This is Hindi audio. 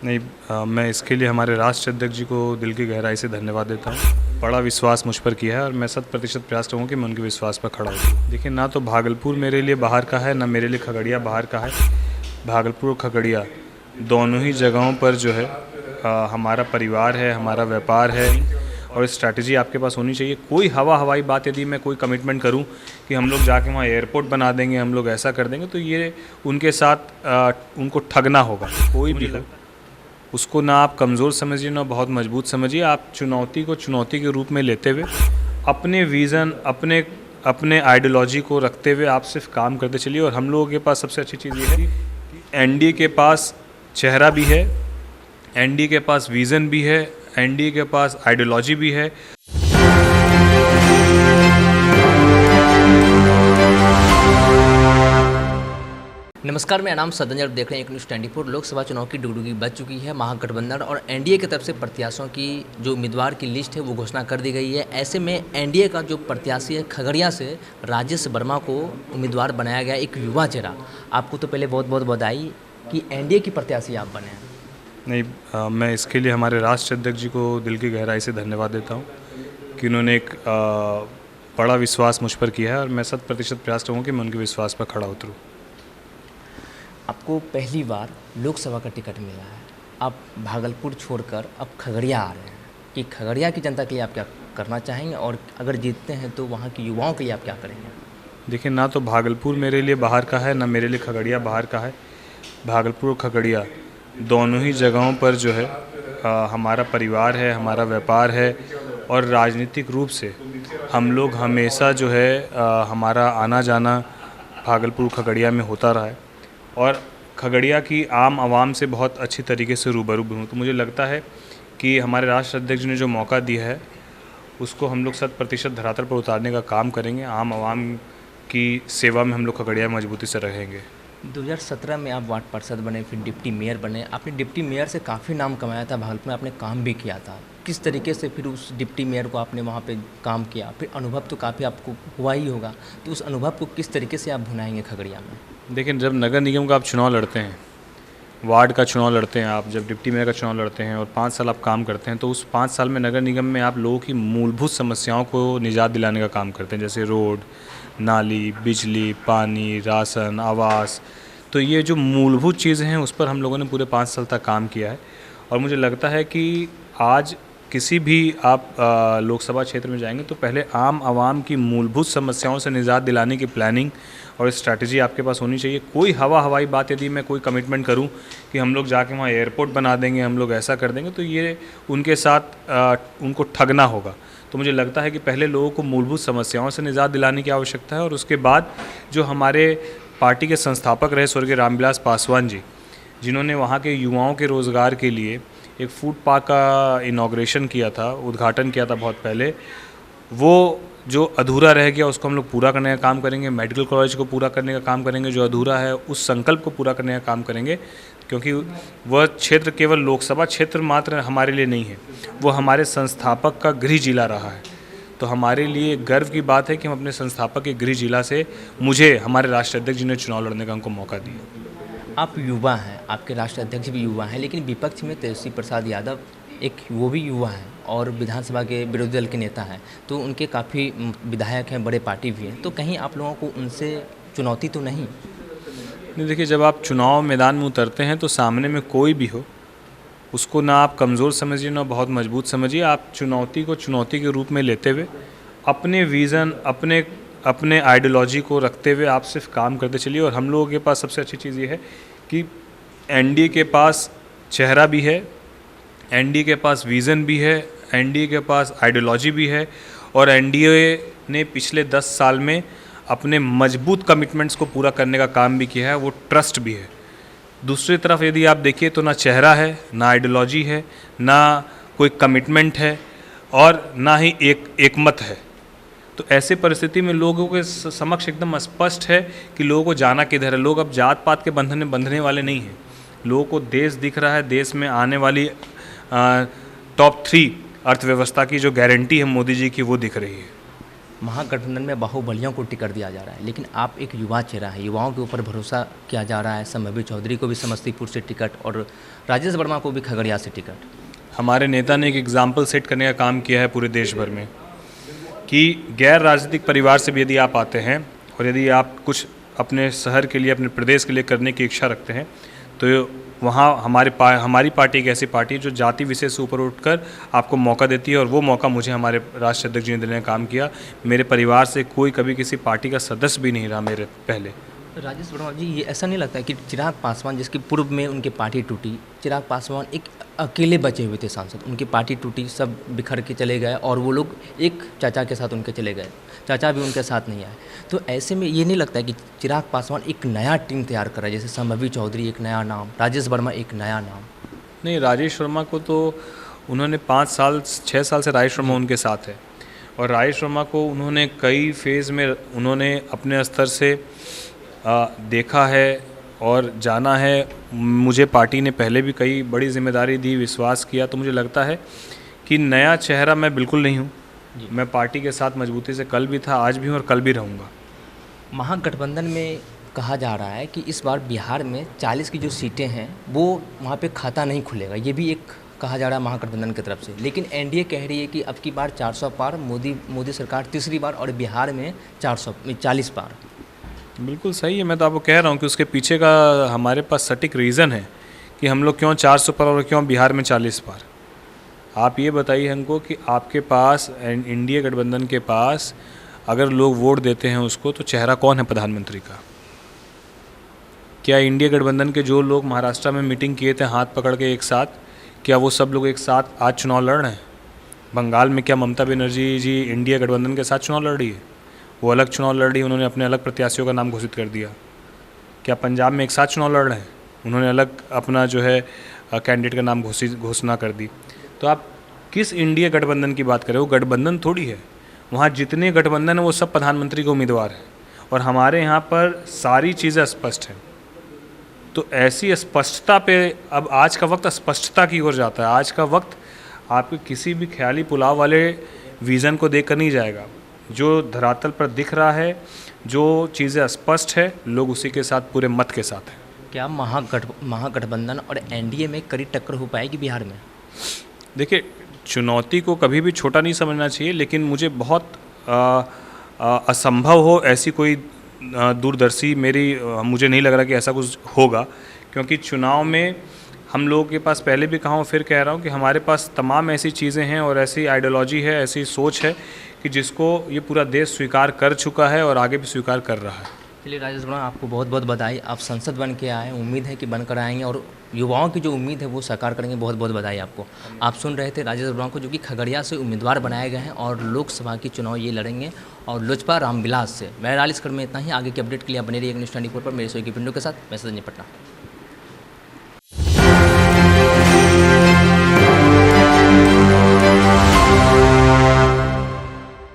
नहीं, मैं इसके लिए हमारे राष्ट्र अध्यक्ष जी को दिल की गहराई से धन्यवाद देता हूँ। बड़ा विश्वास मुझ पर किया है और मैं 100% प्रयास करूँगा कि मैं उनके विश्वास पर खड़ा हूँ। देखिए, ना तो भागलपुर मेरे लिए बाहर का है, ना मेरे लिए खगड़िया बाहर का है। भागलपुर और खगड़िया दोनों ही जगहों पर जो है हमारा परिवार है, हमारा व्यापार है और स्ट्रैटेजी आपके पास होनी चाहिए। कोई हवाई बात यदि मैं कोई कमिटमेंट करूं कि हम लोग जाके वहाँ एयरपोर्ट बना देंगे, हम लोग ऐसा कर देंगे, तो ये उनके साथ उनको ठगना होगा। कोई भी हो, उसको ना आप कमज़ोर समझिए ना बहुत मजबूत समझिए। आप चुनौती को चुनौती के रूप में लेते हुए अपने विज़न, अपने आइडियोलॉजी को रखते हुए आप सिर्फ काम करते चलिए। और हम लोगों के पास सबसे अच्छी चीज़ ये है कि एनडीए के पास चेहरा भी है, एनडीए के पास विज़न भी है, एनडीए के पास आइडियोलॉजी भी है। नमस्कार, मेरा नाम सदन, आप देख रहे हैं एक न्यूज़ 24। लोकसभा चुनाव की डुगडुगी बज चुकी है। महागठबंधन और एनडीए की तरफ से प्रत्याशियों की जो उम्मीदवार की लिस्ट है वो घोषणा कर दी गई है। ऐसे में एनडीए का जो प्रत्याशी है खगड़िया से राजेश वर्मा को उम्मीदवार बनाया गया, एक युवा चेहरा। आपको तो पहले बहुत बहुत बधाई कि एनडीए की प्रत्याशी आप बने हैं। नहीं, मैं इसके लिए हमारे राष्ट्र अध्यक्ष जी को दिल की गहराई से धन्यवाद देता हूँ कि उन्होंने एक बड़ा विश्वास मुझ पर किया है और मैं 100% प्रयास करूँगा कि मैं उनके विश्वास पर खड़ा उतरूँ। आपको पहली बार लोकसभा का टिकट मिला है, आप भागलपुर छोड़कर अब खगड़िया आ रहे हैं कि खगड़िया की जनता के लिए आप क्या करना चाहेंगे और अगर जीतते हैं तो वहाँ के युवाओं के लिए आप क्या करेंगे? देखिए, ना तो भागलपुर मेरे लिए बाहर का है, ना मेरे लिए खगड़िया बाहर का है। भागलपुर और खगड़िया दोनों ही जगहों पर जो है हमारा परिवार है, हमारा व्यापार है और राजनीतिक रूप से हम लोग हमेशा जो है हमारा आना जाना भागलपुर खगड़िया में होता रहा है और खगड़िया की आम आवाम से बहुत अच्छी तरीके से रूबरू भी हूँ। तो मुझे लगता है कि हमारे राष्ट्र अध्यक्ष ने जो मौका दिया है उसको हम लोग 100% धरातल पर उतारने का काम करेंगे। आम आवाम की सेवा में हम लोग खगड़िया में मजबूती से रहेंगे। 2017 में आप वार्ड पार्षद बने, फिर डिप्टी मेयर बने। आपने डिप्टी मेयर से काफ़ी नाम कमाया था, भागलपुर में आपने काम भी किया था। किस तरीके से फिर उस डिप्टी मेयर को आपने वहाँ पे काम किया, फिर अनुभव तो काफ़ी आपको हुआ ही होगा, तो उस अनुभव को किस तरीके से आप भुनाएंगे खगड़िया में? देखिए, जब नगर निगम का आप चुनाव लड़ते हैं, वार्ड का चुनाव लड़ते हैं, आप जब डिप्टी मेयर का चुनाव लड़ते हैं और 5 साल आप काम करते हैं, तो उस 5 साल में नगर निगम में आप लोगों की मूलभूत समस्याओं को निजात दिलाने का काम करते हैं, जैसे रोड, नाली, बिजली, पानी, राशन, आवास। तो ये जो मूलभूत चीज़ें हैं उस पर हम लोगों ने पूरे 5 साल तक काम किया है और मुझे लगता है कि आज किसी भी आप लोकसभा क्षेत्र में जाएंगे तो पहले आम आवाम की मूलभूत समस्याओं से निजात दिलाने की प्लानिंग और स्ट्रैटेजी आपके पास होनी चाहिए। कोई हवाई बात यदि मैं कोई कमिटमेंट करूं कि हम लोग जाके वहाँ एयरपोर्ट बना देंगे, हम लोग ऐसा कर देंगे, तो ये उनके साथ उनको ठगना होगा। तो मुझे लगता है कि पहले लोगों को मूलभूत समस्याओं से निजात दिलाने की आवश्यकता है और उसके बाद जो हमारे पार्टी के संस्थापक रहे स्वर्गीय रामविलास पासवान जी, जिन्होंने वहाँ के युवाओं के रोज़गार के लिए एक फूड पार्क का इनॉग्रेशन किया था, उद्घाटन किया था बहुत पहले, वो जो अधूरा रह गया उसको हम लोग पूरा करने का काम करेंगे। मेडिकल कॉलेज को पूरा करने का काम करेंगे, जो अधूरा है उस संकल्प को पूरा करने का काम करेंगे, क्योंकि वह क्षेत्र केवल लोकसभा क्षेत्र मात्र हमारे लिए नहीं है, वो हमारे संस्थापक का गृह जिला रहा है। तो हमारे लिए गर्व की बात है कि हम अपने संस्थापक के गृह जिला से मुझे हमारे राष्ट्र अध्यक्ष जी ने चुनाव लड़ने का हमको मौका दिया। आप युवा हैं, आपके राष्ट्रीय अध्यक्ष भी युवा हैं, लेकिन विपक्ष में तेजस्वी प्रसाद यादव वो भी युवा हैं और विधानसभा के विरोधी दल के नेता हैं, तो उनके काफ़ी विधायक हैं, बड़े पार्टी भी हैं, तो कहीं आप लोगों को उनसे चुनौती तो नहीं? देखिए, जब आप चुनाव मैदान में उतरते हैं तो सामने में कोई भी हो उसको ना आप कमज़ोर समझिए ना बहुत मजबूत समझिए। आप चुनौती को चुनौती के रूप में लेते हुए अपने विज़न, अपने आइडियोलॉजी को रखते हुए आप सिर्फ काम करते चलिए। और हम लोगों के पास सबसे अच्छी चीज़ ये है कि एनडीए के पास चेहरा भी है, एनडीए के पास विज़न भी है, एनडीए के पास आइडियोलॉजी भी है और एनडीए ने पिछले 10 साल में अपने मजबूत कमिटमेंट्स को पूरा करने का काम भी किया है, वो ट्रस्ट भी है। दूसरी तरफ यदि आप देखिए तो ना चेहरा है, ना आइडियोलॉजी है, ना कोई कमिटमेंट है और ना ही एक मत है। तो ऐसे परिस्थिति में लोगों के समक्ष एकदम स्पष्ट है कि लोगों को जाना किधर है। लोग अब जात पात के बंधन में बंधने वाले नहीं हैं। लोगों को देश दिख रहा है, देश में आने वाली टॉप 3 अर्थव्यवस्था की जो गारंटी है मोदी जी की, वो दिख रही है। महागठबंधन में बाहुबलियों को टिकट दिया जा रहा है, लेकिन आप एक युवा चेहरा है, युवाओं के ऊपर भरोसा किया जा रहा है। संभवी चौधरी को भी समस्तीपुर से टिकट और राजेश वर्मा को भी खगड़िया से टिकट। हमारे नेता ने एक एग्जाम्पल सेट करने का काम किया है पूरे देश भर में कि गैर राजनीतिक परिवार से भी यदि आप आते हैं और यदि आप कुछ अपने शहर के लिए, अपने प्रदेश के लिए करने की इच्छा रखते हैं, तो वहाँ हमारी पार्टी एक ऐसी पार्टी है जो जाति विशेष से ऊपर उठकर आपको मौका देती है। और वो मौका मुझे हमारे राष्ट्रीय अध्यक्ष जी ने देने का काम किया। मेरे परिवार से कोई कभी किसी पार्टी का सदस्य भी नहीं रहा मेरे पहले। राजेश वर्मा जी, ये ऐसा नहीं लगता है कि चिराग पासवान, जिसकी पूर्व में उनकी पार्टी टूटी, चिराग पासवान एक अकेले बचे हुए थे सांसद, उनकी पार्टी टूटी, सब बिखर के चले गए और वो लोग एक चाचा के साथ उनके चले गए, चाचा भी उनके साथ नहीं आए। तो ऐसे में ये नहीं लगता है कि चिराग पासवान एक नया टीम तैयार कर रहा है, जैसे संभवी चौधरी एक नया नाम, राजेश वर्मा एक नया नाम? नहीं, राजेश वर्मा को तो उन्होंने 6 साल से राजेश वर्मा उनके साथ है। और राजेश वर्मा को उन्होंने कई फेज़ में उन्होंने अपने स्तर से देखा है और जाना है। मुझे पार्टी ने पहले भी कई बड़ी जिम्मेदारी दी, विश्वास किया, तो मुझे लगता है कि नया चेहरा मैं बिल्कुल नहीं हूँ। मैं पार्टी के साथ मजबूती से कल भी था, आज भी हूँ और कल भी रहूँगा। महागठबंधन में कहा जा रहा है कि इस बार बिहार में 40 की जो सीटें हैं वो वहाँ पे खाता नहीं खुलेगा, ये भी एक कहा जा रहा है महागठबंधन की तरफ से। लेकिन एनडीए कह रही है कि अब की बार 400 पार, मोदी सरकार तीसरी बार, और बिहार में 40 पार। बिल्कुल सही है। मैं तो आपको कह रहा हूँ कि उसके पीछे का हमारे पास सटीक रीज़न है कि हम लोग क्यों 400 पार और क्यों बिहार में 40 पार। आप ये बताइए हमको कि आपके पास इंडिया गठबंधन के पास अगर लोग वोट देते हैं उसको, तो चेहरा कौन है प्रधानमंत्री का? क्या इंडिया गठबंधन के जो लोग महाराष्ट्र में मीटिंग किए थे हाथ पकड़ के एक साथ, क्या वो सब लोग एक साथ आज चुनाव लड़ रहे हैं? बंगाल में क्या ममता बनर्जी जी इंडिया गठबंधन के साथ चुनाव लड़ रही है? वो अलग चुनाव लड़ रही है, उन्होंने अपने अलग प्रत्याशियों का नाम घोषित कर दिया। क्या पंजाब में एक साथ चुनाव लड़ रहे हैं? उन्होंने अलग अपना जो है कैंडिडेट का नाम घोषणा कर दी। तो आप किस इंडिया गठबंधन की बात करें? वो गठबंधन थोड़ी है। वहाँ जितने गठबंधन हैं वो सब प्रधानमंत्री के उम्मीदवार हैं और हमारे यहाँ पर सारी चीज़ें स्पष्ट हैं। तो ऐसी स्पष्टता पे अब आज का वक्त स्पष्टता की ओर जाता है। आज का वक्त आपके किसी भी ख्याली पुलाव वाले विज़न को देखकर नहीं जाएगा। जो धरातल पर दिख रहा है, जो चीज़ें स्पष्ट है, लोग उसी के साथ पूरे मत के साथ हैं। क्या महागठबंधन और एनडीए में कड़ी टक्कर हो पाएगी बिहार में? देखिए, चुनौती को कभी भी छोटा नहीं समझना चाहिए, लेकिन मुझे बहुत असंभव हो ऐसी कोई दूरदर्शी मुझे नहीं लग रहा कि ऐसा कुछ होगा। क्योंकि चुनाव में हम लोगों के पास, पहले भी कहा हूँ फिर कह रहा हूँ, कि हमारे पास तमाम ऐसी चीज़ें हैं और ऐसी आइडियोलॉजी है, ऐसी सोच है कि जिसको ये पूरा देश स्वीकार कर चुका है और आगे भी स्वीकार कर रहा है। चलिए राजेश वर्मा, आपको बहुत बहुत बधाई। आप संसद बन के आए, उम्मीद है कि बनकर आएंगे और युवाओं की जो उम्मीद है वो साकार करेंगे। बहुत बहुत बधाई आपको। आप सुन रहे थे राजेश वर्मा को, जो कि खगड़िया से उम्मीदवार बनाए गए हैं और लोकसभा की चुनाव ये लड़ेंगे और लोजपा रामविलास से। मैं रालिसगढ़ में इतना ही। आगे की अपडेट के लिए आप बने रहिए न्यूज़ 24 पर मेरे सोई की पिंडों के साथ। मैं सदन पटना।